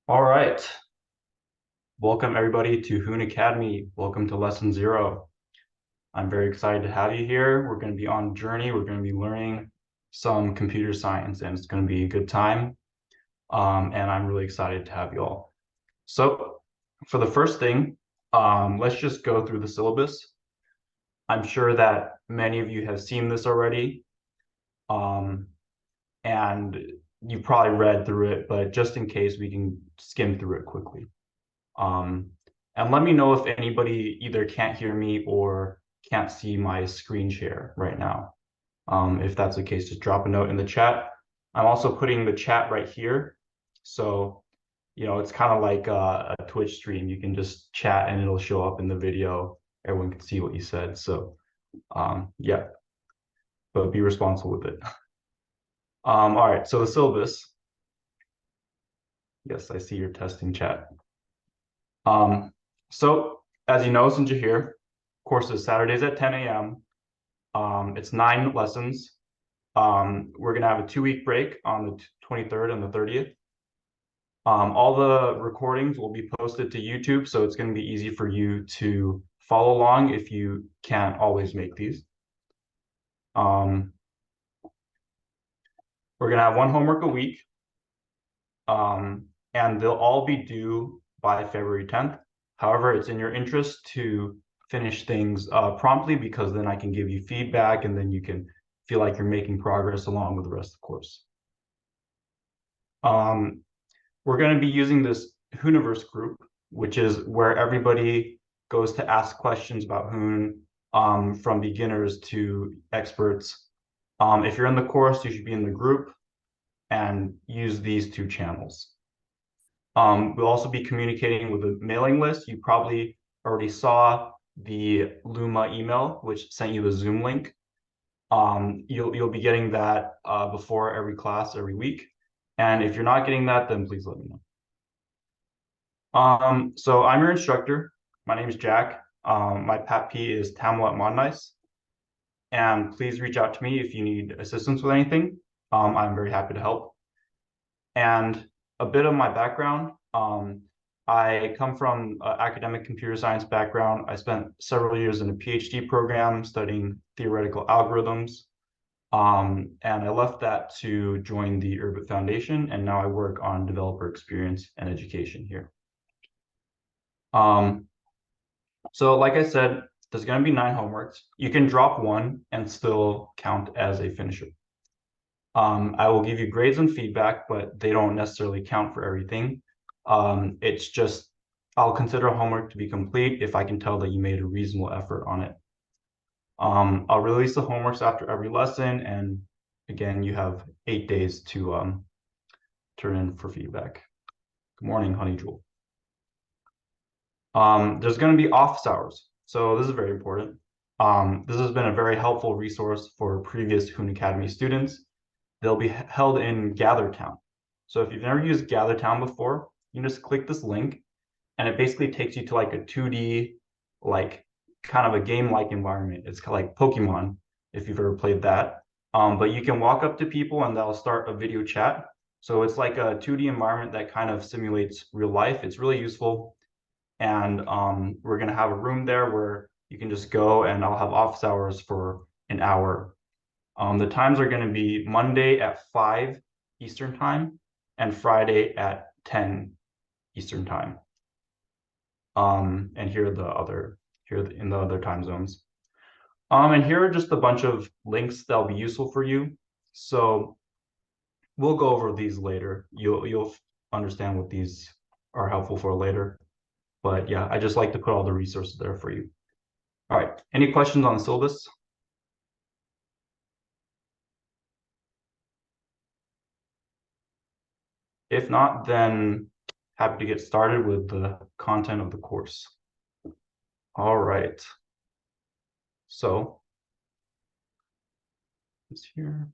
All right. Welcome everybody to Hoon Academy. Welcome to lesson 0. I'm very excited to have you here. We're going to be on a journey. We're going to be learning some computer science, and it's going to be a good time. And I'm really excited to have you all. So for the first thing, let's just go through the syllabus. I'm sure that many of you have seen this already, um, and you probably read through it, but just in case, we can skim through it quickly. Um, and let me know if anybody either can't hear me or can't see my screen share right now. If that's the case, just drop a note in the chat. I'm also putting the chat right here. So, it's kind of like a Twitch stream. You can just chat and it'll show up in the video. Everyone can see what you said. So, yeah, but be responsible with it. All right, so the syllabus. Yes, I see your testing chat. So as you know, since you're here, course is Saturdays at 10 a.m. It's 9 lessons. We're gonna have a 2-week break on the 23rd and the 30th. All the recordings will be posted to YouTube, so it's gonna be easy for you to follow along if you can't always make these. We're gonna have one homework a week, and they'll all be due by February 10th. However, it's in your interest to finish things promptly, because then I can give you feedback and then you can feel like you're making progress along with the rest of the course. We're going to be using this Hooniverse group, which is where everybody goes to ask questions about Hoon, from beginners to experts. If you're in the course, you should be in the group and use these 2 channels. We'll also be communicating with a mailing list. You probably already saw the Luma email, which sent you the Zoom link. You'll be getting that before every class every week. And if you're not getting that, then please let me know. So I'm your instructor. My name is Jack. My PAT-P is Tamla Modnice. And please reach out to me if you need assistance with anything. I'm very happy to help. And a bit of my background. I come from an academic computer science background. I spent several years in a PhD program studying theoretical algorithms. And I left that to join the Urbit Foundation, and now I work on developer experience and education here. So like I said, there's going to be 9 homeworks. You can drop one and still count as a finisher. I will give you grades and feedback, but they don't necessarily count for everything. It's just, I'll consider homework to be complete if I can tell that you made a reasonable effort on it. I'll release the homeworks after every lesson, and again, you have 8 days to turn in for feedback. Good morning, Honey Jewel. There's going to be office hours, so this is very important. This has been a very helpful resource for previous Hoon Academy students. They'll be held in GatherTown. So if you've never used GatherTown before, you can just click this link, and it basically takes you to like a 2D, like kind of a game-like environment. It's kind of like Pokemon, if you've ever played that. But you can walk up to people and they'll start a video chat. So it's like a 2D environment that kind of simulates real life. It's really useful. And we're going to have a room there where you can just go, and I'll have office hours for an hour. The times are going to be Monday at 5 Eastern time and Friday at 10 Eastern time. And here in the other time zones. And here are just a bunch of links that'll be useful for you. So we'll go over these later. You'll understand what these are helpful for later. But yeah, I just like to put all the resources there for you. All right, any questions on the syllabus? If not, then happy to get started with the content of the course. All right. So this here.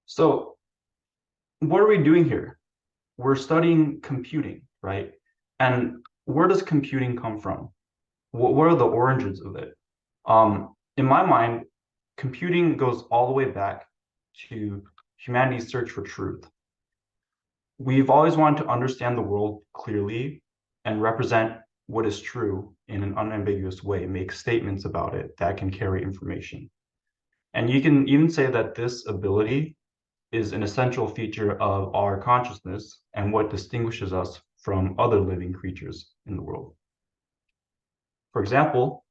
So what are we doing here? We're studying computing, right? And where does computing come from? What are the origins of it? In my mind, computing goes all the way back to humanity's search for truth. We've always wanted to understand the world clearly and represent what is true in an unambiguous way, make statements about it that can carry information. And you can even say that this ability is an essential feature of our consciousness and what distinguishes us from other living creatures in the world. For example,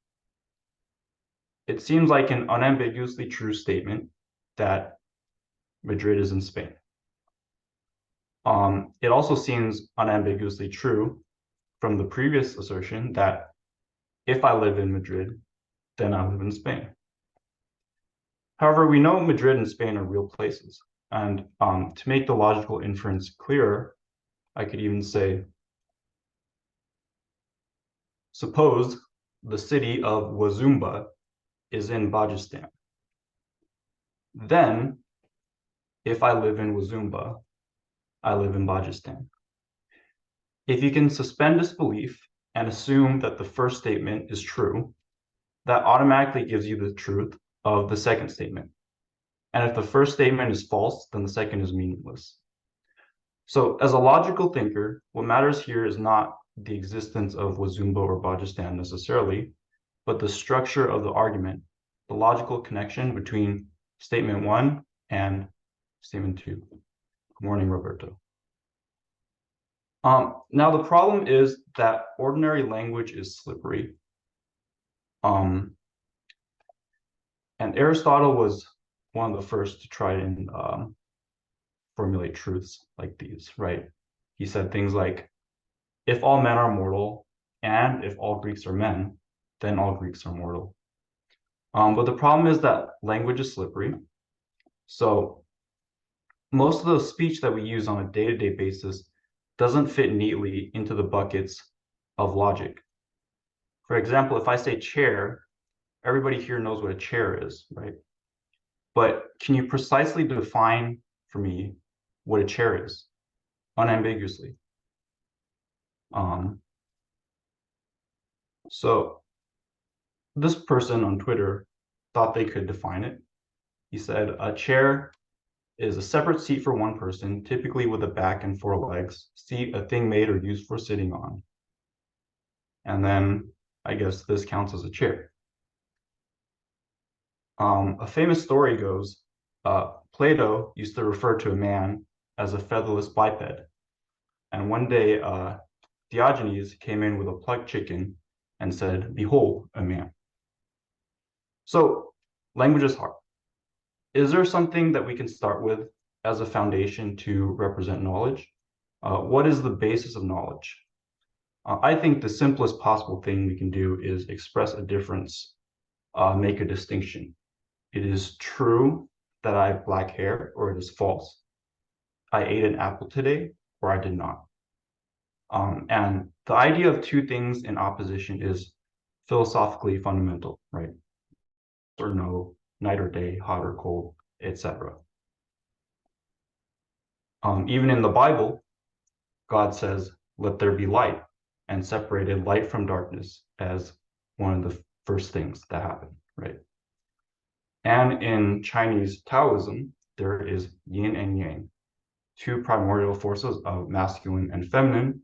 it seems like an unambiguously true statement that Madrid is in Spain. It also seems unambiguously true from the previous assertion that if I live in Madrid, then I live in Spain. However, we know Madrid and Spain are real places. And to make the logical inference clearer, I could even say, suppose the city of Wazumba is in Bajistan. Then, if I live in Wazumba, I live in Bajistan. If you can suspend disbelief and assume that the first statement is true, that automatically gives you the truth of the second statement. And if the first statement is false, then the second is meaningless. So as a logical thinker, what matters here is not the existence of Wazumba or Bajistan necessarily, but the structure of the argument, the logical connection between statement one and statement two. Good morning, Roberto. Now the problem is that ordinary language is slippery. And Aristotle was one of the first to try and formulate truths like these, right? He said things like, if all men are mortal, and if all Greeks are men, then all Greeks are mortal. But the problem is that language is slippery. So most of the speech that we use on a day-to-day basis doesn't fit neatly into the buckets of logic. For example, if I say chair, everybody here knows what a chair is, right? But can you precisely define for me what a chair is, unambiguously? So this person on Twitter thought they could define it. He said, a chair is a separate seat for one person, typically with a back and four legs, seat a thing made or used for sitting on. And then I guess this counts as a chair. A famous story goes, Plato used to refer to a man as a featherless biped. And one day, Diogenes came in with a plucked chicken and said, behold, a man. So language is hard. Is there something that we can start with as a foundation to represent knowledge? What is the basis of knowledge? I think the simplest possible thing we can do is express a difference, make a distinction. It is true that I have black hair, or it is false. I ate an apple today, or I did not. And the idea of two things in opposition is philosophically fundamental, right? Or no, night or day, hot or cold, etc. Even in the Bible, God says, let there be light, and separated light from darkness as one of the first things that happen, right? And in Chinese Taoism, there is yin and yang, two primordial forces of masculine and feminine,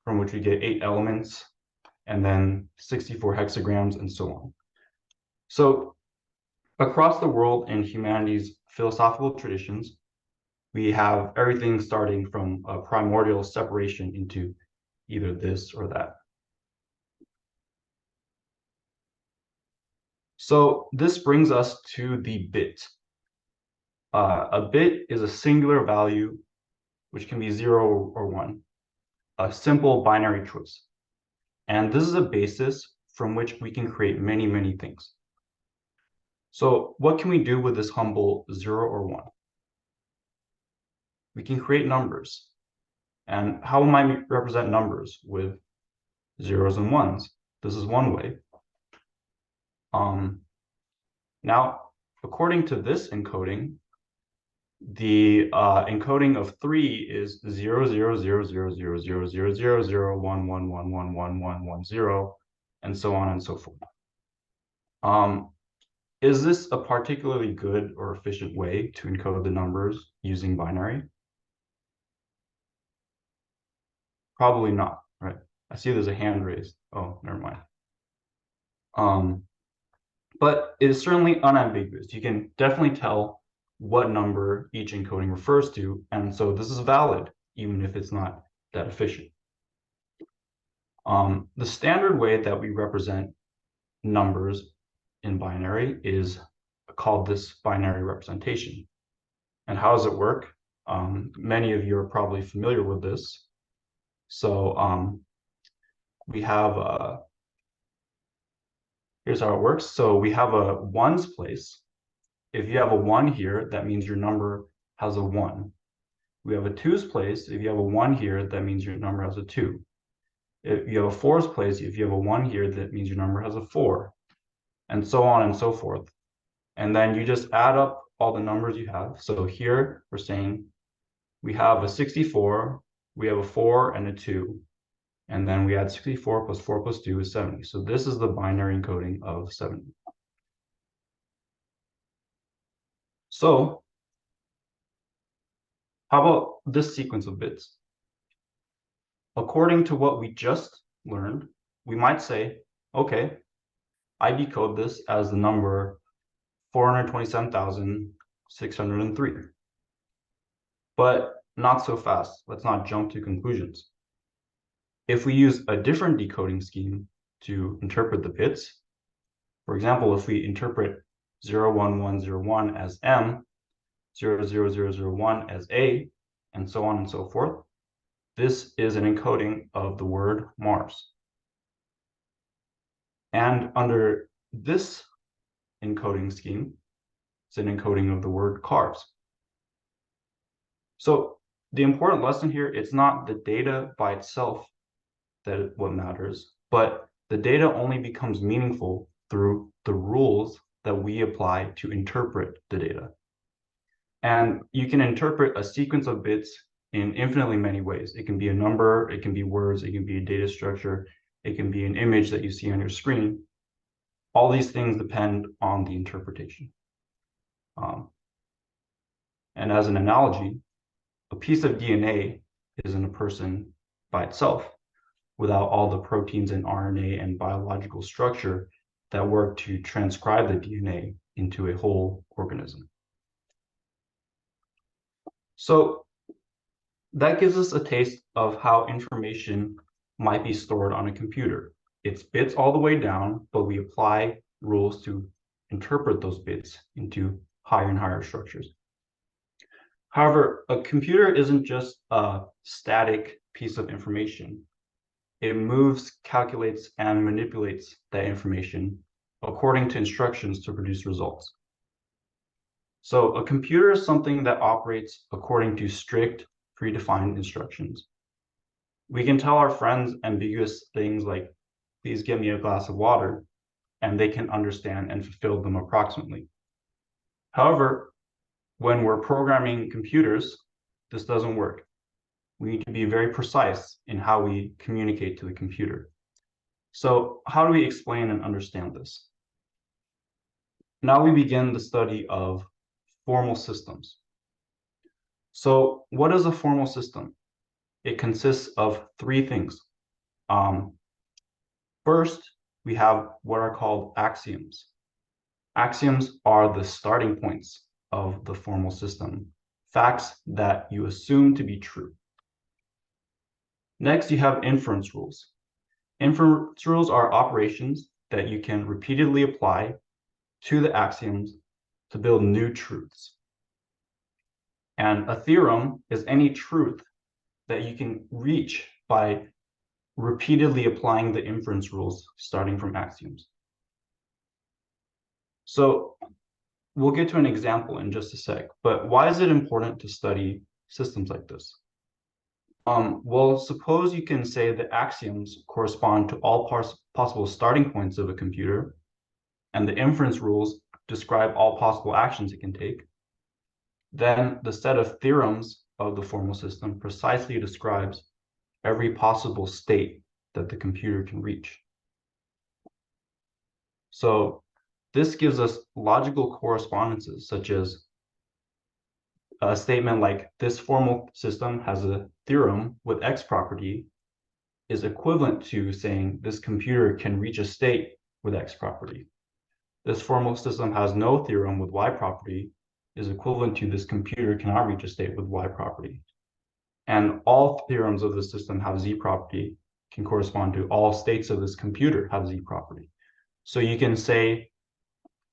from which we get 8 elements, and then 64 hexagrams, and so on. So across the world in humanity's philosophical traditions, we have everything starting from a primordial separation into either this or that. So this brings us to the bit. A bit is a singular value, which can be 0 or 1, a simple binary choice. And this is a basis from which we can create many, many things. So what can we do with this humble 0 or 1? We can create numbers. And how might we represent numbers with zeros and ones? This is one way. Now, according to this encoding, the encoding of 3 is 0, 0, 0, 0, 0, 0, 0, 0, 0, 1, 1, 1, 1, 1, 1, 1, 0, and so on and so forth. Is this a particularly good or efficient way to encode the numbers using binary? Probably not, right? I see there's a hand raised. Oh, never mind. But it is certainly unambiguous. You can definitely tell what number each encoding refers to, and so this is valid, even if it's not that efficient. The standard way that we represent numbers in binary is called this binary representation. And how does it work? Many of you are probably familiar with this. So we have here's how it works. So we have a ones place. If you have a 1 here, that means your number has a 1. We have a twos place. If you have a 1 here, that means your number has a 2. If you have a fours place, if you have a 1 here, that means your number has a 4, and so on and so forth. And then you just add up all the numbers you have. So here we're saying we have a 64, we have a 4 and a 2, and then we add 64 plus 4 plus 2 is 70. So this is the binary encoding of 70. So how about this sequence of bits? According to what we just learned, we might say, okay, I decode this as the number 427,603. But not so fast. Let's not jump to conclusions. If we use a different decoding scheme to interpret the bits, for example, if we interpret 01101 as M, 00001 as A, and so on and so forth, this is an encoding of the word Mars. And under this encoding scheme, it's an encoding of the word cars. So the important lesson here, it's not the data by itself that is what matters, but the data only becomes meaningful through the rules that we apply to interpret the data. And you can interpret a sequence of bits in infinitely many ways. It can be a number, it can be words, it can be a data structure, it can be an image that you see on your screen. All these things depend on the interpretation. And as an analogy, a piece of DNA isn't a person by itself without all the proteins and RNA and biological structure that work to transcribe the DNA into a whole organism. So that gives us a taste of how information might be stored on a computer. It's bits all the way down, but we apply rules to interpret those bits into higher and higher structures. However, a computer isn't just a static piece of information. It moves, calculates, and manipulates that information according to instructions to produce results. So a computer is something that operates according to strict, predefined instructions. We can tell our friends ambiguous things like, please get me a glass of water, and they can understand and fulfill them approximately. However, when we're programming computers, this doesn't work. We need to be very precise in how we communicate to the computer. So how do we explain and understand this? Now we begin the study of formal systems. So what is a formal system? It consists of three things. First, we have what are called axioms. Axioms are the starting points of the formal system, facts that you assume to be true. Next, you have inference rules. Inference rules are operations that you can repeatedly apply to the axioms to build new truths. And a theorem is any truth that you can reach by repeatedly applying the inference rules starting from axioms. So we'll get to an example in just a sec, but why is it important to study systems like this? Well, suppose you can say that axioms correspond to all possible starting points of a computer, and the inference rules describe all possible actions it can take. Then the set of theorems of the formal system precisely describes every possible state that the computer can reach. So this gives us logical correspondences, such as a statement like this formal system has a theorem with X property is equivalent to saying this computer can reach a state with X property. This formal system has no theorem with Y property is equivalent to this computer cannot reach a state with Y property. And all theorems of the system have Z property can correspond to all states of this computer have Z property. So you can say,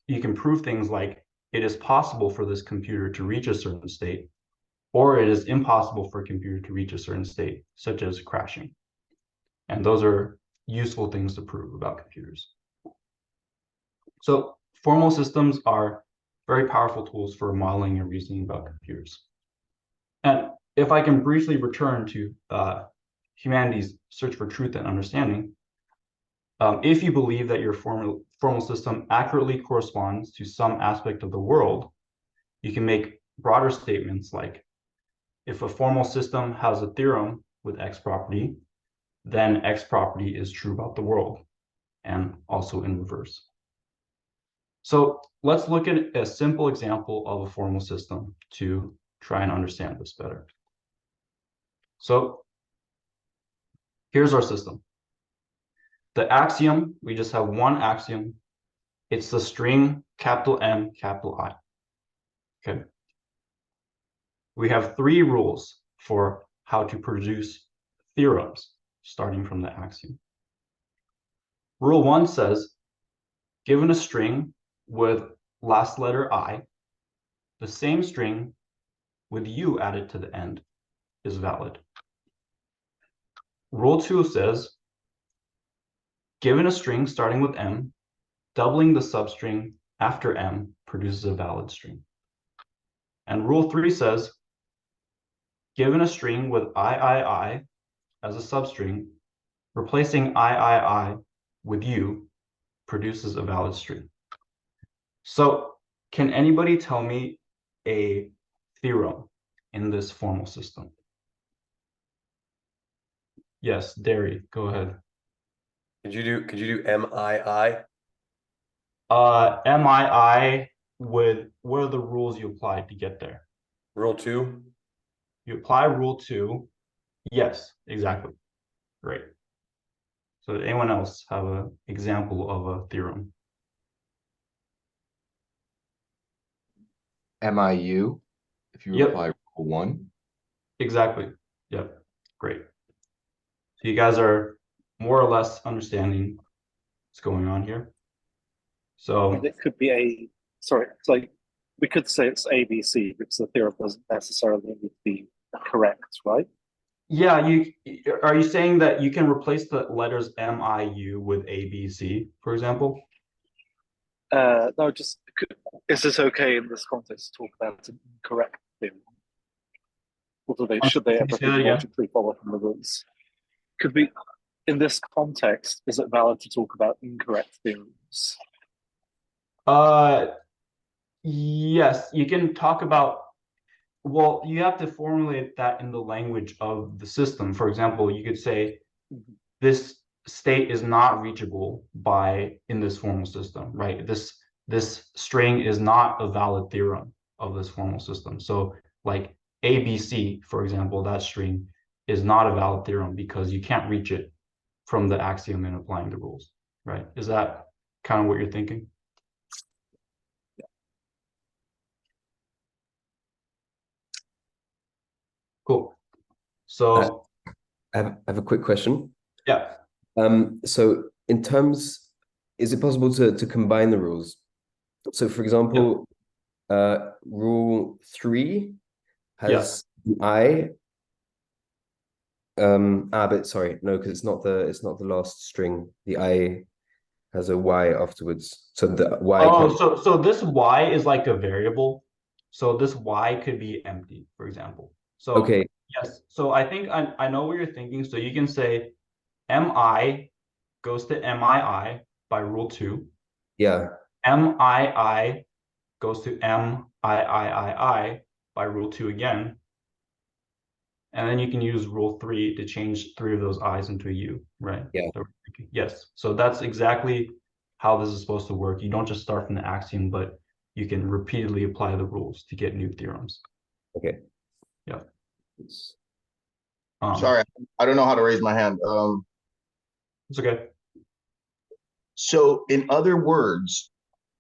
you can prove things like it is possible for this computer to reach a certain state, or it is impossible for a computer to reach a certain state, such as crashing. And those are useful things to prove about computers. So formal systems are very powerful tools for modeling and reasoning about computers. And if I can briefly return to humanity's search for truth and understanding, if you believe that your formal system accurately corresponds to some aspect of the world, you can make broader statements like, if a formal system has a theorem with X property, then X property is true about the world, and also in reverse. So let's look at a simple example of a formal system to try and understand this better. So here's our system. The axiom, we just have one axiom. It's the string capital M, capital I. Okay. We have three rules for how to produce theorems starting from the axiom. Rule 1 says, given a string with last letter I, the same string with U added to the end is valid. Rule 2 says, given a string starting with M, doubling the substring after M produces a valid string. And rule 3 says, given a string with I as a substring, replacing I with U produces a valid string. So can anybody tell me a theorem in this formal system? Yes, Derry, go ahead. Could you do MII? MII with, what are the rules you applied to get there? Rule 2? You apply rule 2. Yes, exactly. Great. So did anyone else have an example of a theorem? MIU, if you Yep. apply rule 1. Exactly. Yep. Great. So you guys are more or less understanding what's going on here. So And it could be sorry, it's like we could say it's ABC because the theorem doesn't necessarily need to be correct, right? yeah, are you saying that you can replace the letters MIU with ABC, for example? No, just is this okay in this context to talk about an incorrect theorem? Or should they ever be logically follow from the rules? Could we, in this context, is it valid to talk about incorrect theorems? Yes, you can talk about, well, you have to formulate that in the language of the system. For example, you could say this state is not reachable in this formal system, right? This string is not a valid theorem of this formal system. So like ABC, for example, that string is not a valid theorem because you can't reach it from the axiom and applying the rules, right? Is that kind of what you're thinking? Cool. So I have a quick question. yeah. So in terms, is it possible to combine the rules? So for example, rule 3 has I. But sorry, no, because it's not the last string. The I has a Y afterwards. So the Y So this Y is like a variable. So this Y could be empty, for example. So okay. yes. So I think I know what you're thinking. So you can say MI goes to MII by rule 2. Yeah. MII goes to MIII by rule 2 again. And then you can use rule 3 to change 3 of those I's into a U, right? Yeah. Yes. So that's exactly how this is supposed to work. You don't just start from the axiom, but you can repeatedly apply the rules to get new theorems. Okay. Yeah. Sorry, I don't know how to raise my hand. It's okay. So in other words,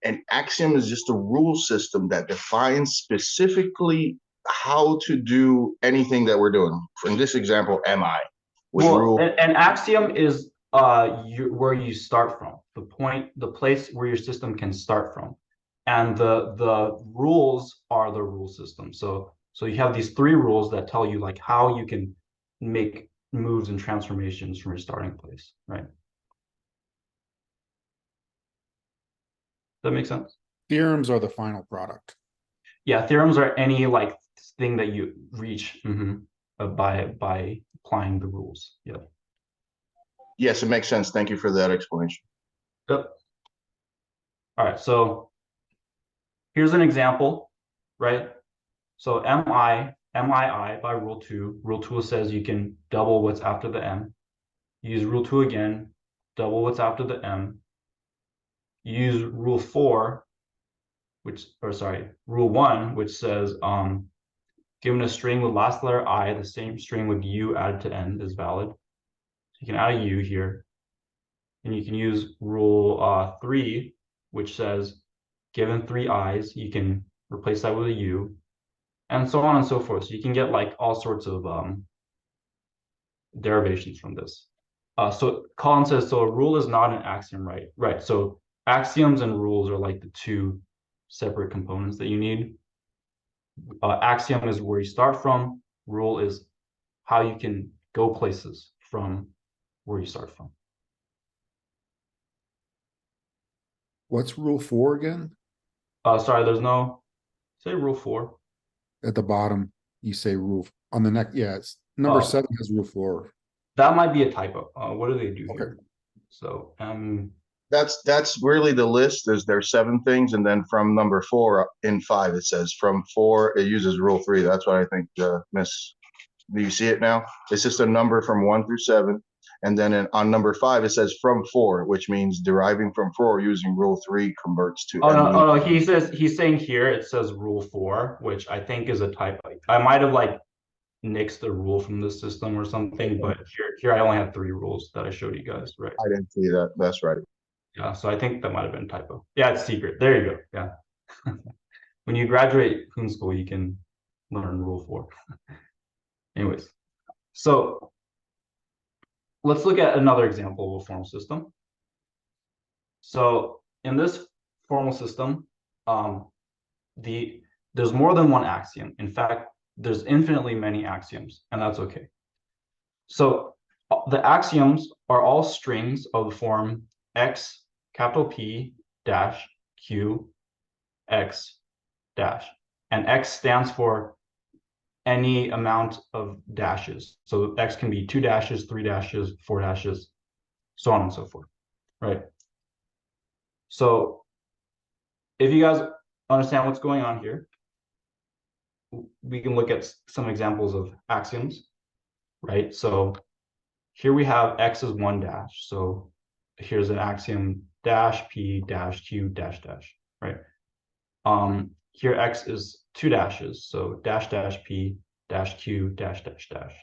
an axiom is just a rule system that defines specifically how to do anything that we're doing. In this example, MI with Well, rule. an axiom is where you start from, the place where your system can start from, and the rules are the rule system. So you have these three rules that tell you like how you can make moves and transformations from your starting place, right? That makes sense? Theorems are the final product. Yeah, theorems are any like thing that you reach by applying the rules. Yeah. Yes, it makes sense. Thank you for that explanation. Yep. All right, so here's an example, right? So MII by rule 2. Rule 2 says you can double what's after the M. Use rule 2 again, double what's after the M. Use rule 4, rule 1, which says given a string with last letter I, the same string with U added to N is valid. So you can add a U here. And you can use rule 3, which says given 3 I's, you can replace that with a U, and so on and so forth. So you can get like all sorts of derivations from this. So Colin says, so a rule is not an axiom, right? Right. So axioms and rules are like the two separate components that you need. Axiom is where you start from. Rule is how you can go places from where you start from. What's rule 4 again? Sorry, there's no, say rule 4. At the bottom, you say rule on the next. Yeah, it's number Oh. 7 has rule 4. That might be a typo. What do they do Okay. here? So That's really the list. There's 7 things, and then from number 4 in 5 it says from 4 it uses rule 3. That's what I think, Miss. Do you see it now? It's just a number from 1 through 7, and then on number 5 it says from 4, which means deriving from 4 using rule 3 converts to. no, he's saying here it says rule 4, which I think is a typo. I might have like nixed the rule from the system or something, but here I only have 3 rules that I showed you guys, right? I didn't see that. That's right. Yeah, so I think that might have been a typo. Yeah, it's secret. There you go. Yeah. When you graduate Hoon school, you can learn rule 4. Anyways, so let's look at another example of a formal system. So in this formal system, there's more than one axiom. In fact, there's infinitely many axioms, and that's okay. So the axioms are all strings of the form x capital P dash q x dash, and x stands for any amount of dashes. So x can be 2 dashes, 3 dashes, 4 dashes, so on and so forth, right? So if you guys understand what's going on here, we can look at some examples of axioms, right? So here we have x is 1 dash. So here's an axiom dash p dash q dash dash, right? Here x is 2 dashes. So dash dash p dash q dash dash dash,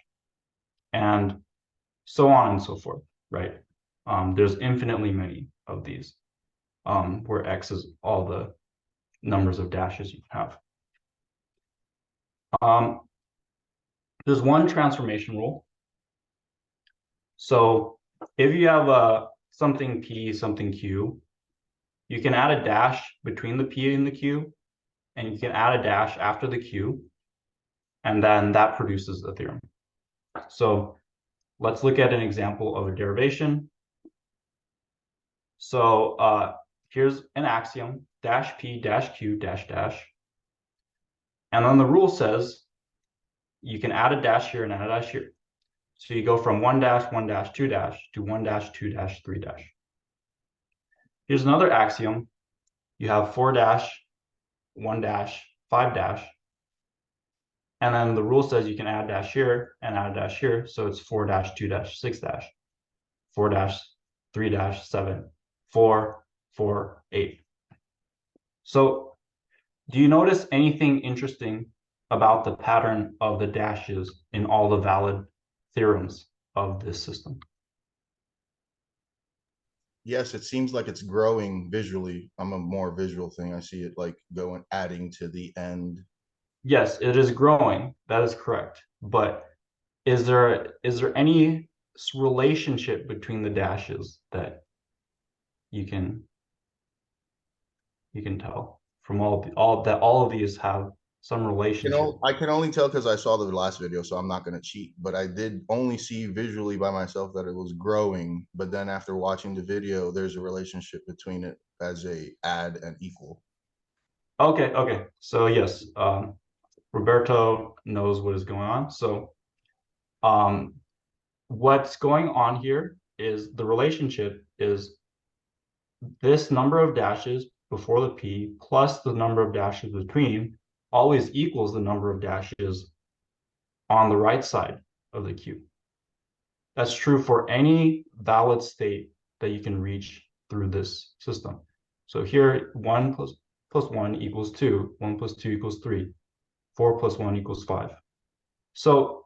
and so on and so forth, right? There's infinitely many of these, where x is all the numbers of dashes you can have. There's one transformation rule. So if you have something p, something q, you can add a dash between the p and the q, and you can add a dash after the q, and then that produces a theorem. So let's look at an example of a derivation. So here's an axiom, dash p dash q dash dash. And then the rule says you can add a dash here and add a dash here. So you go from 1 dash, 1 dash, 2 dash to 1 dash, 2 dash, 3 dash. Here's another axiom. You have 4 dash, 1 dash, 5 dash. And then the rule says you can add a dash here and add a dash here. So it's 4 dash, 2 dash, 6 dash, 4 dash, 3 dash, 7, 4, 4, 8. So do you notice anything interesting about the pattern of the dashes in all the valid theorems of this system? Yes, it seems like it's growing visually. I'm a more visual thing. I see it like going, adding to the end. Yes, it is growing. That is correct. But is there any relationship between the dashes that you can tell from all of these have some relationship? I can only tell because I saw the last video, so I'm not going to cheat. But I did only see visually by myself that it was growing. But then after watching the video, there's a relationship between it as a add and equal. Okay. So yes, Roberto knows what is going on. So what's going on here is the relationship is this number of dashes before the P plus the number of dashes between always equals the number of dashes on the right side of the Q. That's true for any valid state that you can reach through this system. So here, 1 plus 1 equals 2, 1 plus 2 equals 3, 4 plus 1 equals 5. So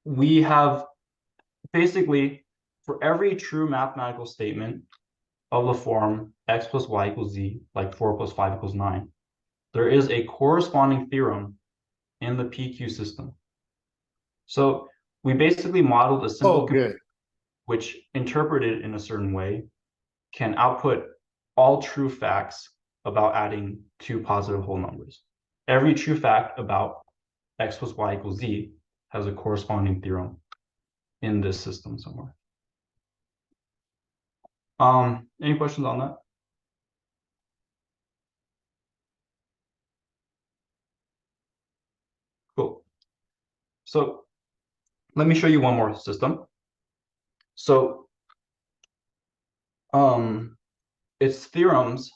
we have basically, for every true mathematical statement of the form x plus y equals z, like 4 plus 5 equals 9, there is a corresponding theorem in the PQ system. So we basically modeled a simple computer which, interpreted in a certain way, can output all true facts about adding two positive whole numbers. Every true fact about x plus y equals z has a corresponding theorem in this system somewhere. Any questions on that? Cool. So let me show you one more system. So its theorems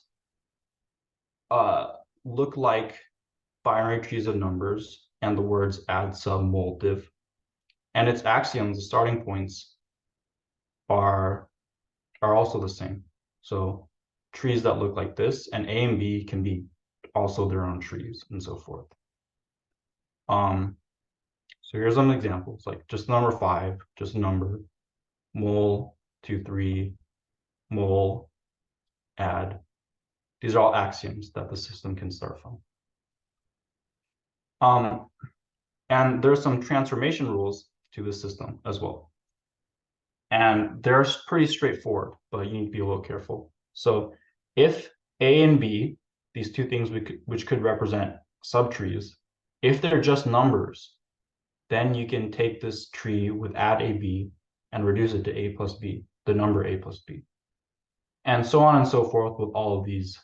look like binary trees of numbers and the words add, sub, mul, div. And its axioms, the starting points, are also the same. So trees that look like this, and A and B can be also their own trees and so forth. So here's some examples, like just number 5, just a number, mul, 2, 3, mul, add. These are all axioms that the system can start from. And there's some transformation rules to the system as well. And they're pretty straightforward, but you need to be a little careful. So if A and B, these two things which could represent subtrees, if they're just numbers, then you can take this tree with add AB and reduce it to A plus B, the number A plus B. And so on and so forth with all of these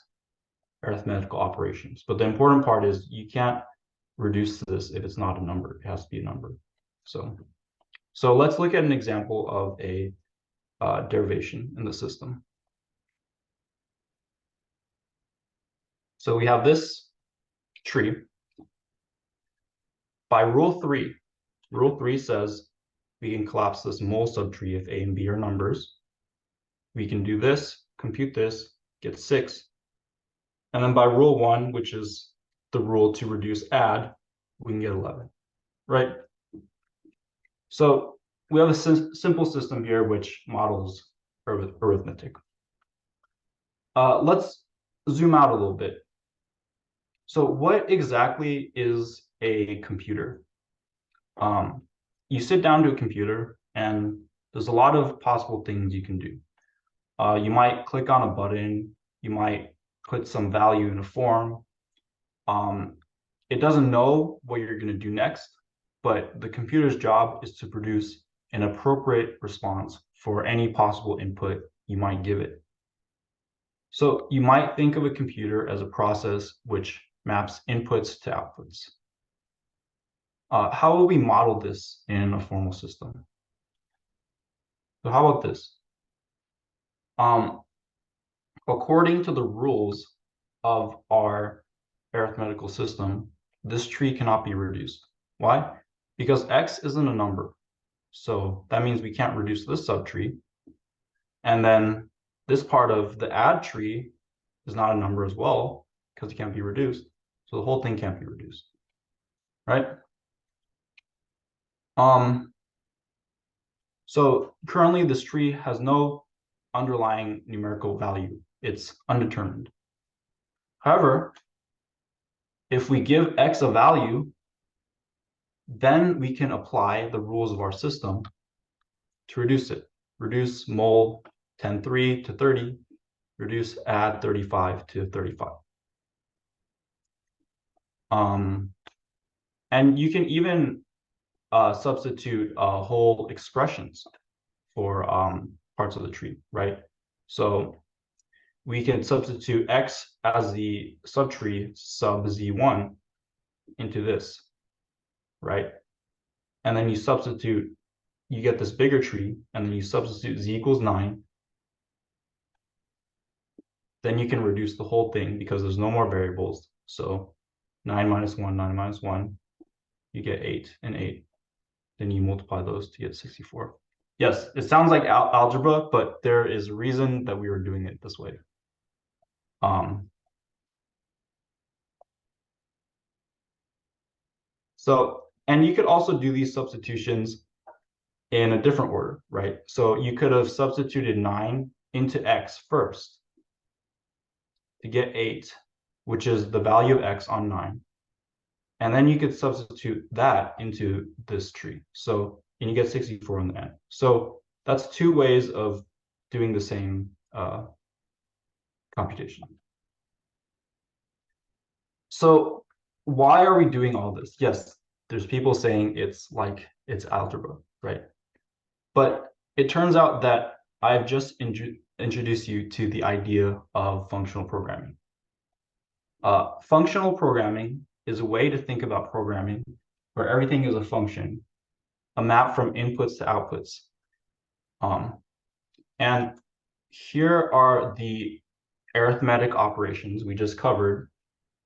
arithmetical operations. But the important part is you can't reduce this if it's not a number. It has to be a number. So let's look at an example of a derivation in the system. So we have this tree. By rule 3 says we can collapse this mul subtree if A and B are numbers. We can do this, compute this, get 6. And then by rule 1, which is the rule to reduce add, we can get 11, right? So we have a simple system here which models arithmetic. Let's zoom out a little bit. So what exactly is a computer? You sit down to a computer and there's a lot of possible things you can do. You might click on a button, you might put some value in a form. It doesn't know what you're going to do next, but the computer's job is to produce an appropriate response for any possible input you might give it. So you might think of a computer as a process which maps inputs to outputs. How will we model this in a formal system? So how about this? According to the rules of our arithmetical system, this tree cannot be reduced. Why? Because x isn't a number. So that means we can't reduce this subtree. And then this part of the add tree is not a number as well because it can't be reduced. So the whole thing can't be reduced, right? So currently this tree has no underlying numerical value. It's undetermined. However, if we give X a value, then we can apply the rules of our system to reduce it. Reduce mul 10.3 to 30, reduce add 35 to 35. And you can even substitute whole expressions for parts of the tree, right? So we can substitute X as the subtree sub Z1 into this, right? And then you substitute, you get this bigger tree, and then you substitute Z equals 9. Then you can reduce the whole thing because there's no more variables. So 9 minus 1, 9 minus 1, you get 8 and 8. Then you multiply those to get 64. Yes, it sounds like algebra, but there is a reason that we were doing it this way. So, and you could also do these substitutions in a different order, right? So you could have substituted 9 into X first to get 8, which is the value of X on 9. And then you could substitute that into this tree. So, and you get 64 in the end. So that's two ways of doing the same computation. So why are we doing all this? Yes, there's people saying it's algebra, right? But it turns out that I've just introduced you to the idea of functional programming. Functional programming is a way to think about programming where everything is a function, a map from inputs to outputs. And here are the arithmetic operations we just covered,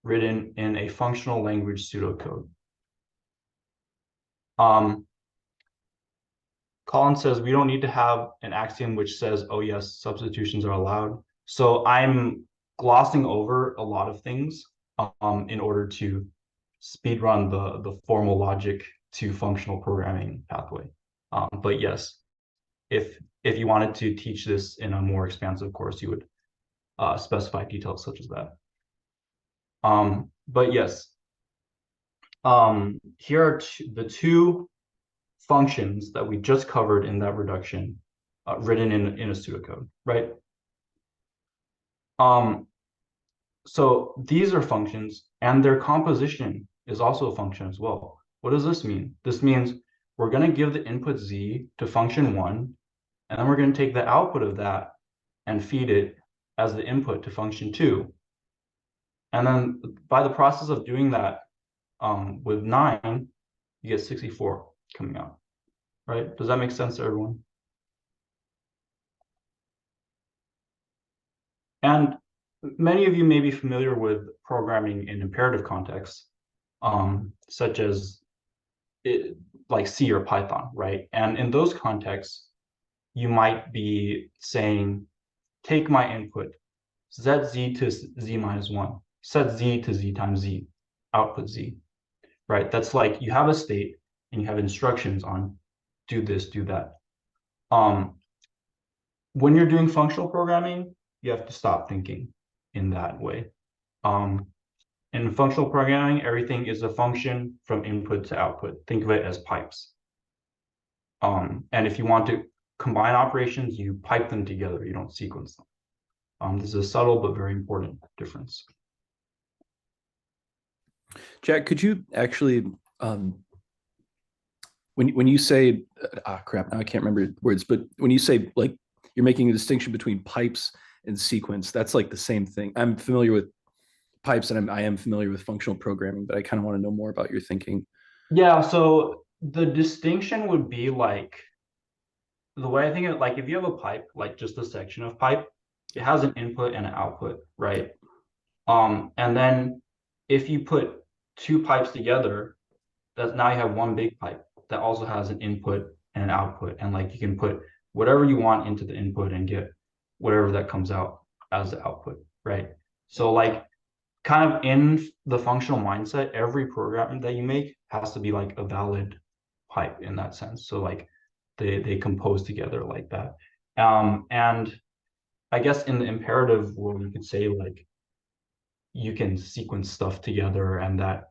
written in a functional language pseudocode. Colin says we don't need to have an axiom which says, oh yes, substitutions are allowed. So I'm glossing over a lot of things in order to speed run the formal logic to functional programming pathway. But yes, if you wanted to teach this in a more expansive course, you would specify details such as that. But yes, here are the two functions that we just covered in that reduction, written in a pseudocode, right? So these are functions, and their composition is also a function as well. What does this mean? This means we're going to give the input z to function 1, and then we're going to take the output of that and feed it as the input to function 2. And then by the process of doing that with 9, you get 64 coming out, right? Does that make sense to everyone? And many of you may be familiar with programming in imperative contexts, such as like C or Python, right? And in those contexts, you might be saying, take my input, set z to z minus 1, set z to z times z, output z, right? That's like you have a state and you have instructions on do this, do that. When you're doing functional programming, you have to stop thinking in that way. In functional programming, everything is a function from input to output. Think of it as pipes. And if you want to combine operations, you pipe them together. You don't sequence them. This is a subtle but very important difference. Jack, could you actually, when you say, crap, now I can't remember words, but when you say like you're making a distinction between pipes and sequence, that's like the same thing. I'm familiar with pipes and I am familiar with functional programming, but I kind of want to know more about your thinking. Yeah, so the distinction would be like, the way I think of it, like if you have a pipe, like just a section of pipe, it has an input and an output, right? And then if you put two pipes together, that now you have one big pipe that also has an input and an output, and like you can put whatever you want into the input and get whatever that comes out as the output, right? So like kind of in the functional mindset, every program that you make has to be like a valid pipe in that sense. So like they compose together like that. And I guess in the imperative world, you could say like you can sequence stuff together and that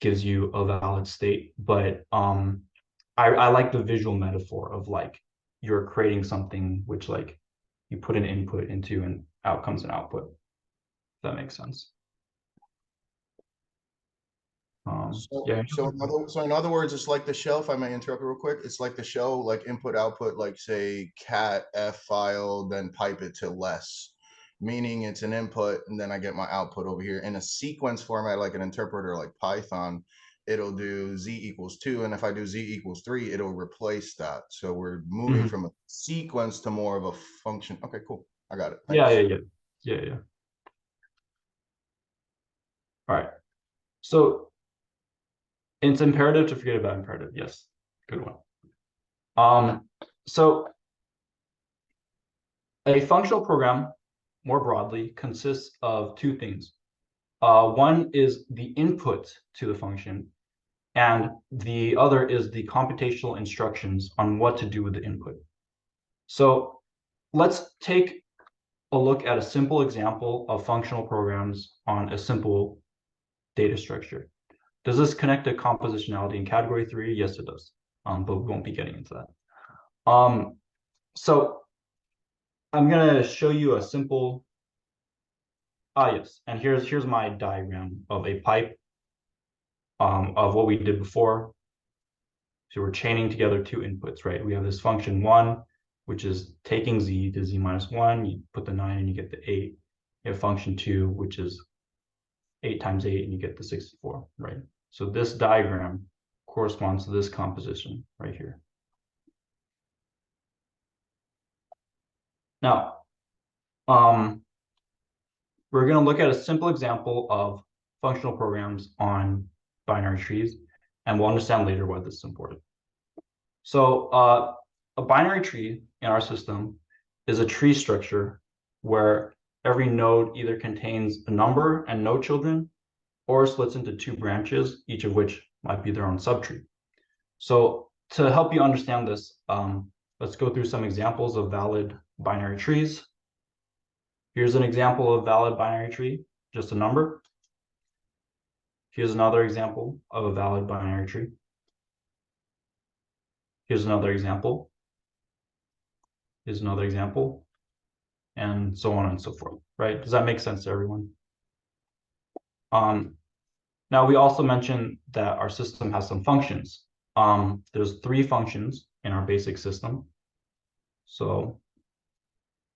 gives you a valid state. But I like the visual metaphor of like you're creating something which like you put an input into and out comes an output. If that makes sense. Yeah. So in other words, it's like the shell, if I may interrupt real quick, it's like the shell, like input, output, like say cat F file, then pipe it to less, meaning it's an input and then I get my output over here in a sequence format, like an interpreter, like Python, it'll do Z equals 2. And if I do Z equals 3, it'll replace that. So we're moving from a sequence to more of a function. Okay, cool. I got it. Thanks. Yeah. All right. So it's imperative to forget about imperative. Yes, good one. So a functional program, more broadly, consists of two things. One is the input to the function, and the other is the computational instructions on what to do with the input. So let's take a look at a simple example of functional programs on a simple data structure. Does this connect to compositionality in category 3? Yes, it does, but we won't be getting into that. So I'm gonna show you a simple, yes, and here's my diagram of a pipe of what we did before. So we're chaining together two inputs, right? We have this function 1, which is taking z to z minus 1, you put the 9 and you get the 8. You have function 2, which is 8 times 8 and you get the 64, right? So this diagram corresponds to this composition right here. Now, we're going to look at a simple example of functional programs on binary trees, and we'll understand later why this is important. So a binary tree in our system is a tree structure where every node either contains a number and no children, or splits into two branches, each of which might be their own subtree. So to help you understand this, let's go through some examples of valid binary trees. Here's an example of valid binary tree, just a number. Here's another example of a valid binary tree. Here's another example. Here's another example, and so on and so forth, right? Does that make sense to everyone? Now, we also mentioned that our system has some functions. There's 3 functions in our basic system. So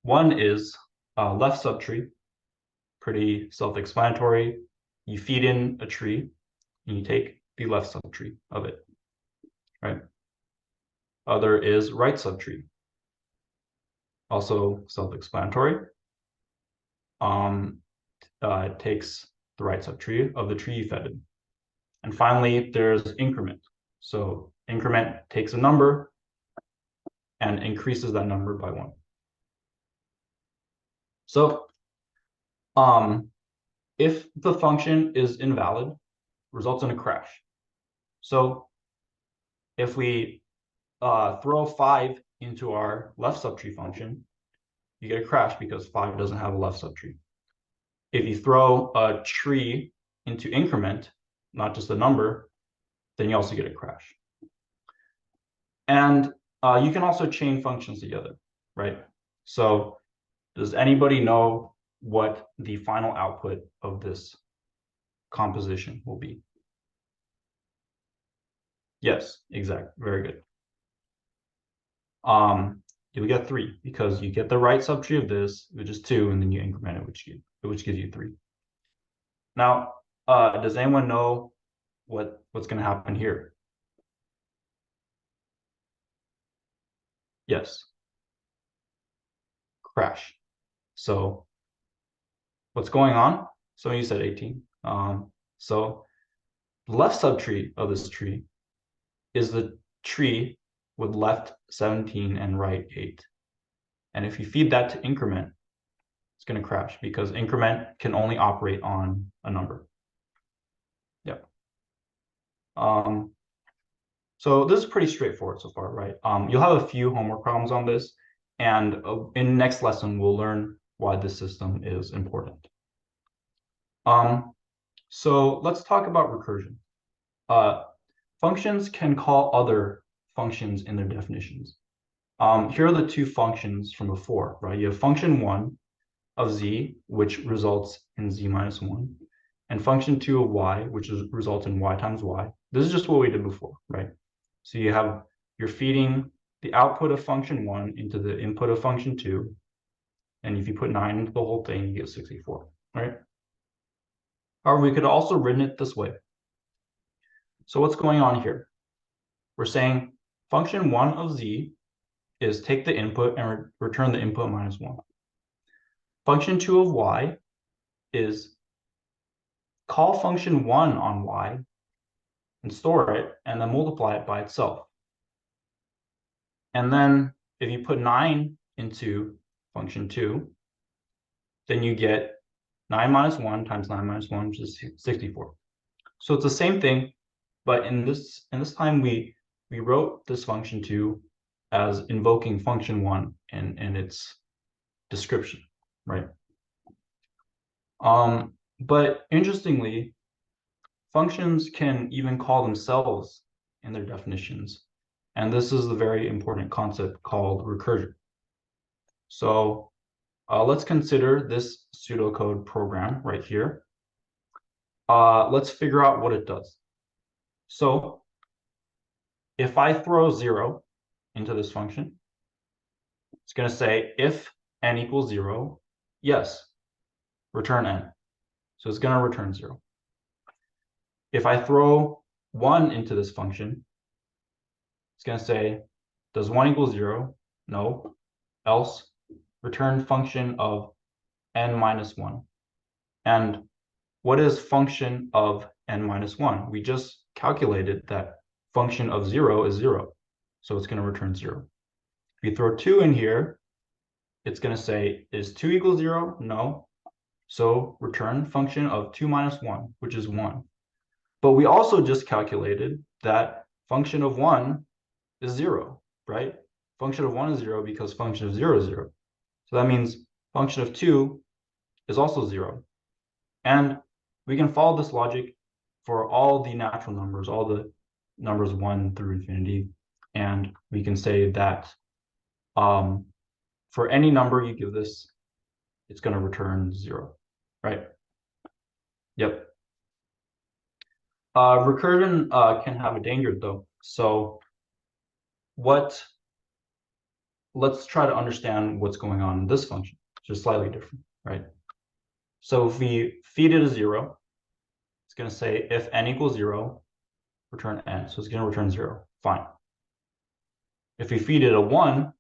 one is left subtree, pretty self-explanatory. You feed in a tree and you take the left subtree of it, right? Other is right subtree, also self-explanatory. It takes the right subtree of the tree you fed in. And finally, there's increment. So increment takes a number and increases that number by 1. So if the function is invalid, results in a crash. So if we throw 5 into our left subtree function, you get a crash because 5 doesn't have a left subtree. If you throw a tree into increment, not just a number, then you also get a crash. And you can also chain functions together, right? So does anybody know what the final output of this composition will be? Yes, exactly. Very good. You'll get 3 because you get the right subtree of this, which is 2, and then you increment it, which gives you 3. Now, does anyone know what's going to happen here? Yes. Crash. So what's going on? So you said 18. So the left subtree of this tree is the tree with left 17 and right 8. And if you feed that to increment, it's going to crash because increment can only operate on a number. Yep. So this is pretty straightforward so far, right? You'll have a few homework problems on this, and in next lesson, we'll learn why this system is important. So let's talk about recursion. Functions can call other functions in their definitions. Here are the two functions from before, right? You have function 1 of z, which results in z minus 1, and function 2 of y, which results in y times y. This is just what we did before, right? So you're feeding the output of function 1 into the input of function 2, and if you put 9 into the whole thing, you get 64, right? However, we could also written it this way. So what's going on here? We're saying function 1 of z is take the input and return the input minus 1. Function 2 of y is call function 1 on y and store it and then multiply it by itself. And then if you put 9 into function 2, then you get 9 minus 1 times 9 minus 1, which is 64. So it's the same thing, but in this time we wrote this function 2 as invoking function 1 and its description, right? But interestingly, functions can even call themselves in their definitions. And this is the very important concept called recursion. So let's consider this pseudocode program right here. Let's figure out what it does. So if I throw 0 into this function, it's going to say if n equals 0, yes, return n. So it's going to return 0. If I throw 1 into this function, it's going to say, does 1 equal 0? No. Else, return function of n minus 1. And what is function of n minus 1? We just calculated that function of 0 is 0. So it's going to return 0. If you throw 2 in here, it's going to say, is 2 equal 0? No. So return function of 2 minus 1, which is 1. But we also just calculated that function of 1 is 0, right? Function of 1 is 0 because function of 0 is 0. So that means function of 2 is also 0. And we can follow this logic for all the natural numbers, all the numbers 1 through infinity. And we can say that for any number you give this, it's going to return 0, right? Yep. Recursion can have a danger though. So let's try to understand what's going on in this function, which is slightly different, right? So if we feed it a 0, it's going to say if n equals 0, return n. So it's going to return 0. Fine. If we feed it a 1,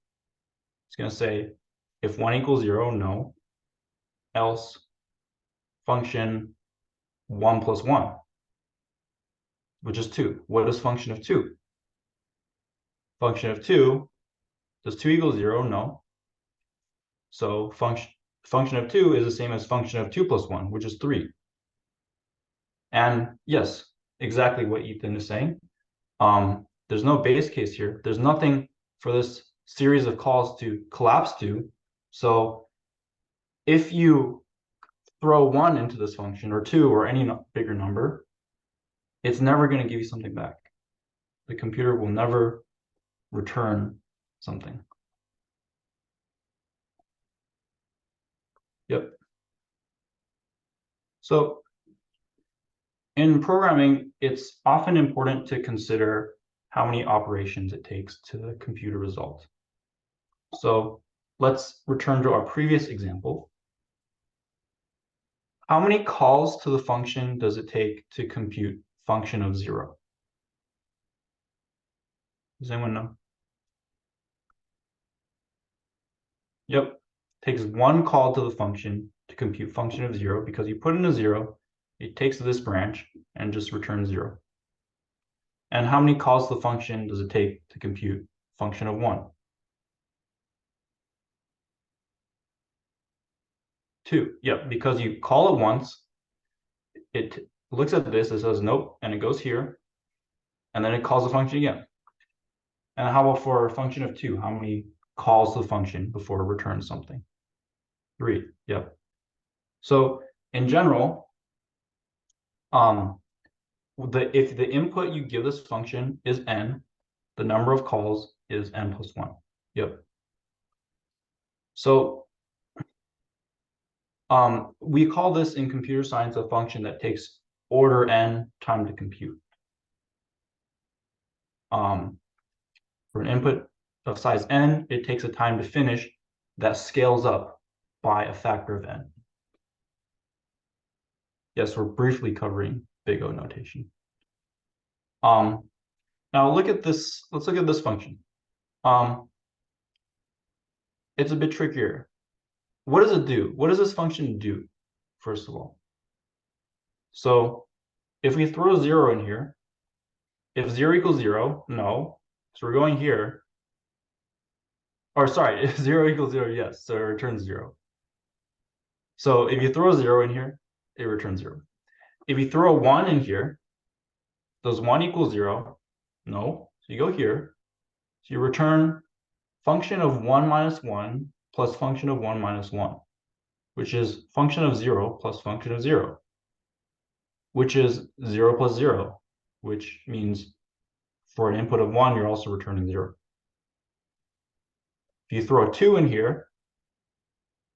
it's going to say if 1 equals 0, no. Else function 1 plus 1, which is 2. What is function of 2? Function of 2, does 2 equal 0? No. So function of 2 is the same as function of 2 plus 1, which is 3. And yes, exactly what Ethan is saying. There's no base case here. There's nothing for this series of calls to collapse to. So if you throw 1 into this function or 2 or any bigger number, it's never going to give you something back. The computer will never return something. Yep. So in programming, it's often important to consider how many operations it takes to compute a result. So let's return to our previous example. How many calls to the function does it take to compute function of 0? Does anyone know? Yep, takes 1 call to the function to compute function of 0 because you put in a 0, it takes this branch and just returns 0. And how many calls to the function does it take to compute function of 1? 2. Yep, because you call it once, it looks at this, it says nope, and it goes here, and then it calls the function again. And how about for a function of 2? How many calls the function before it returns something? 3. Yep. So in general, if the input you give this function is n, the number of calls is n plus 1. Yep. So we call this in computer science a function that takes order n time to compute. For an input of size n, it takes a time to finish that scales up by a factor of n. Yes, we're briefly covering big O notation. Now look at this. Let's look at this function. It's a bit trickier. What does it do? What does this function do, first of all? So if we throw 0 in here, if 0 equals 0, no. So we're going here. Or sorry, if 0 equals 0, yes. So it returns 0. So if you throw 0 in here, it returns 0. If you throw 1 in here, does 1 equal 0? No. So you go here. So you return function of 1 minus 1 plus function of 1 minus 1, which is function of 0 plus function of 0, which is 0 plus 0, which means for an input of 1, you're also returning 0. If you throw a 2 in here,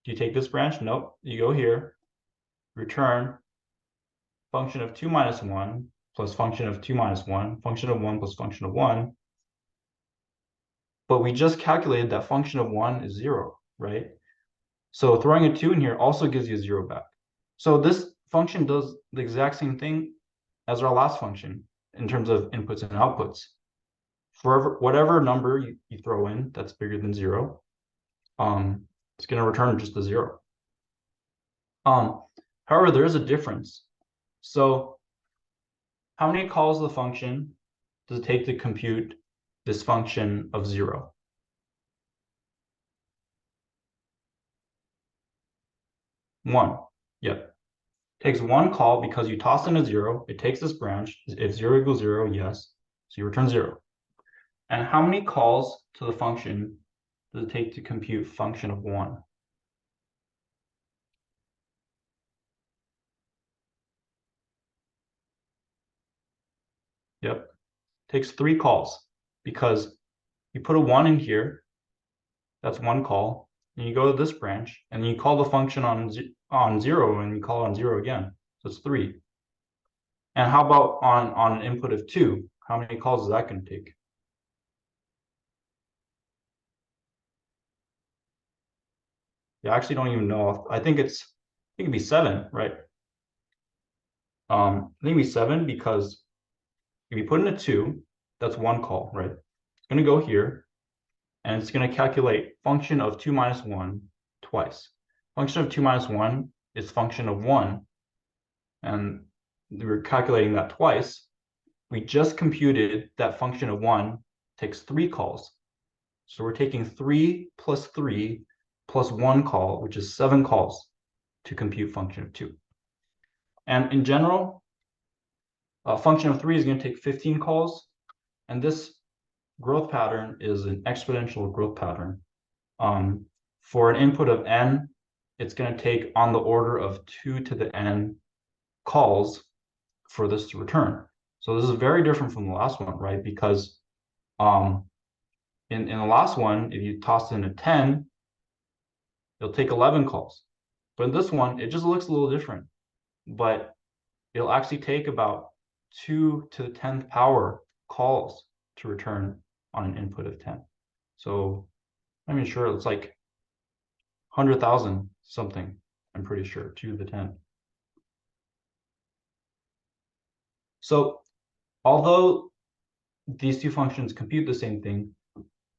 do you take this branch? Nope. You go here, return function of 2 minus 1 plus function of 2 minus 1, function of 1 plus function of 1. But we just calculated that function of 1 is 0, right? So throwing a 2 in here also gives you 0 back. So this function does the exact same thing as our last function in terms of inputs and outputs. For whatever number you throw in that's bigger than 0, it's going to return just a 0. However, there is a difference. So how many calls of the function does it take to compute this function of 0? One. Yep. Takes 1 call because you toss in a 0. It takes this branch. If 0 equals 0, yes. So you return 0. And how many calls to the function does it take to compute function of 1? Yep. Takes 3 calls because you put a 1 in here. That's 1 call. And you go to this branch and you call the function on 0 and you call it on 0 again. So it's 3. And how about on an input of 2? How many calls is that going to take? Yeah, I actually don't even know. I think it'd be 7, right? I think it'd be 7 because if you put in a 2, that's 1 call, right? It's going to go here and it's going to calculate function of 2 minus 1 twice. Function of 2 minus 1 is function of 1. And we're calculating that twice. We just computed that function of 1 takes 3 calls. So we're taking 3 plus 3 plus 1 call, which is 7 calls to compute function of 2. And in general, a function of 3 is going to take 15 calls. And this growth pattern is an exponential growth pattern. For an input of n, it's going to take on the order of 2 to the n calls for this to return. So this is very different from the last one, right? Because in the last one, if you toss in a 10, it'll take 11 calls. But in this one, it just looks a little different. But it'll actually take about 2 to the 10th power calls to return on an input of 10. So I'm sure it's like 100,000 something, I'm pretty sure, 2 to the 10. So although these two functions compute the same thing,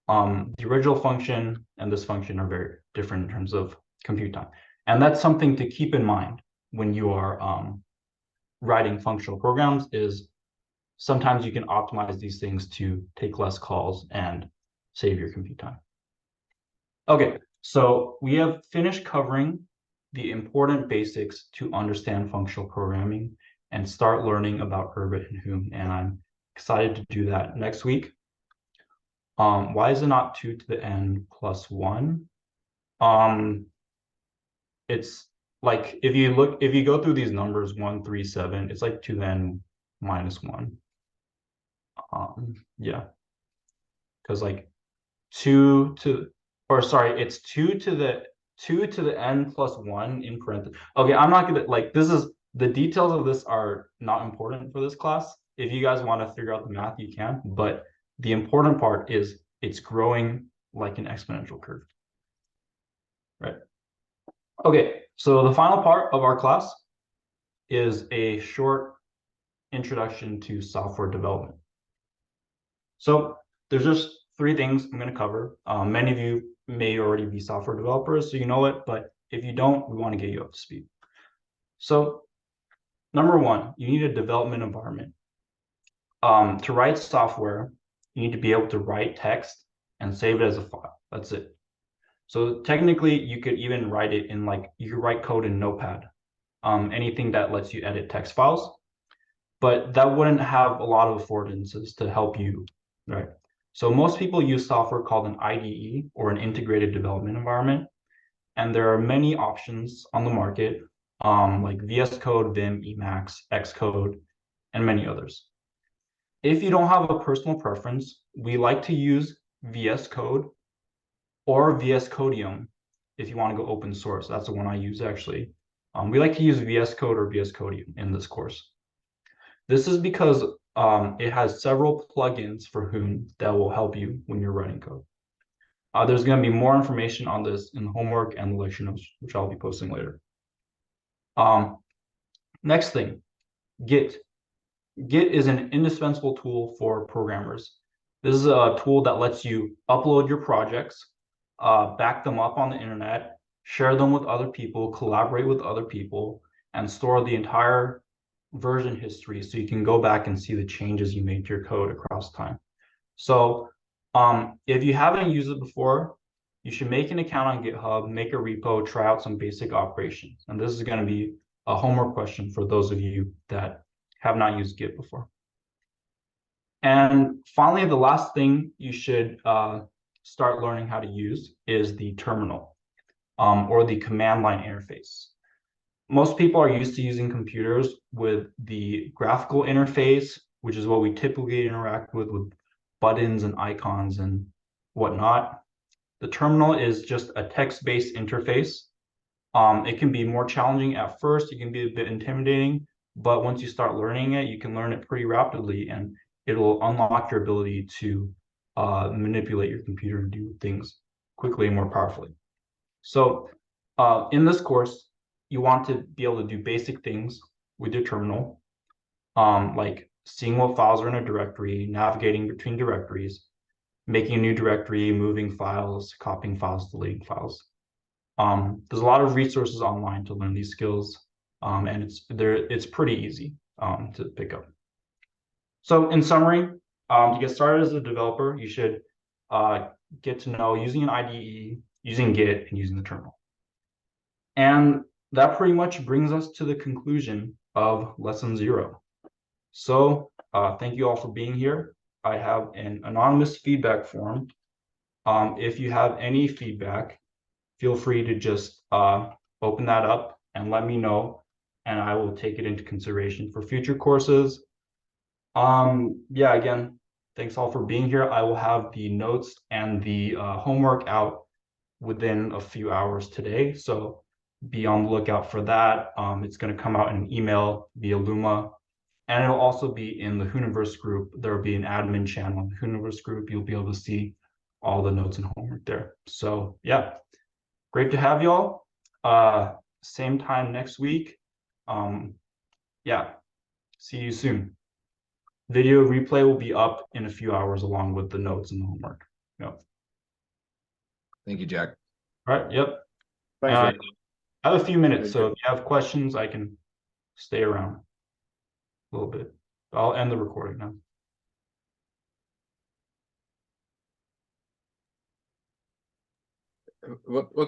the original function and this function are very different in terms of compute time. And that's something to keep in mind when you are writing functional programs, is sometimes you can optimize these things to take less calls and save your compute time. Okay, so we have finished covering the important basics to understand functional programming and start learning about Urbit and Hoon. And I'm excited to do that next week. Why is it not 2 to the n plus 1? It's like if you go through these numbers 1, 3, 7, it's like 2 to the n minus 1. Yeah, because like 2 to, or sorry, it's 2 to the n plus 1 in parentheses. Okay, I'm not gonna, like, this is, the details of this are not important for this class. If you guys want to figure out the math, you can, but the important part is it's growing like an exponential curve, right? Okay, so the final part of our class is a short introduction to software development. So there's just 3 things I'm going to cover. Many of you may already be software developers, so you know it, but if you don't, we want to get you up to speed. So number 1, you need a development environment. To write software, you need to be able to write text and save it as a file. That's it. So technically, you could even write it in, like, you could write code in Notepad, anything that lets you edit text files, but that wouldn't have a lot of affordances to help you, right? So most people use software called an IDE, or an integrated development environment, and there are many options on the market, like VS Code, Vim, Emacs, Xcode, and many others. If you don't have a personal preference, we like to use VS Code or VS Codium if you want to go open source. That's the one I use, actually. We like to use VS Code or VS Codium in this course. This is because it has several plugins for Hoon that will help you when you're writing code. There's going to be more information on this in the homework and the lecture notes, which I'll be posting later. Next thing, Git. Git is an indispensable tool for programmers. This is a tool that lets you upload your projects, back them up on the internet, share them with other people, collaborate with other people, and store the entire version history so you can go back and see the changes you made to your code across time. So if you haven't used it before, you should make an account on GitHub, make a repo, try out some basic operations. And this is going to be a homework question for those of you that have not used Git before. And finally, the last thing you should start learning how to use is the terminal, or the command line interface. Most people are used to using computers with the graphical interface, which is what we typically interact with buttons and icons and whatnot. The terminal is just a text-based interface. It can be more challenging at first. It can be a bit intimidating, but once you start learning it, you can learn it pretty rapidly, and it'll unlock your ability to manipulate your computer and do things quickly and more powerfully. So in this course, you want to be able to do basic things with your terminal, like seeing what files are in a directory, navigating between directories, making a new directory, moving files, copying files, deleting files. There's a lot of resources online to learn these skills, and it's pretty easy to pick up. So in summary, to get started as a developer, you should get to know using an IDE, using Git, and using the terminal. And that pretty much brings us to the conclusion of lesson 0. So thank you all for being here. I have an anonymous feedback form. If you have any feedback, feel free to just open that up and let me know, and I will take it into consideration for future courses. Yeah, again, thanks all for being here. I will have the notes and the homework out within a few hours today, so be on the lookout for that. It's going to come out in an email via Luma, and it'll also be in the Hooniverse group. There will be an admin channel in the Hooniverse group. You'll be able to see all the notes and homework there. So yeah, great to have y'all. Same time next week. Yeah, see you soon. Video replay will be up in a few hours along with the notes and the homework. Yep. Thank you, Jack. All right, yep. Thanks. I have a few minutes, so if you have questions, I can stay around a little bit. I'll end the recording now. What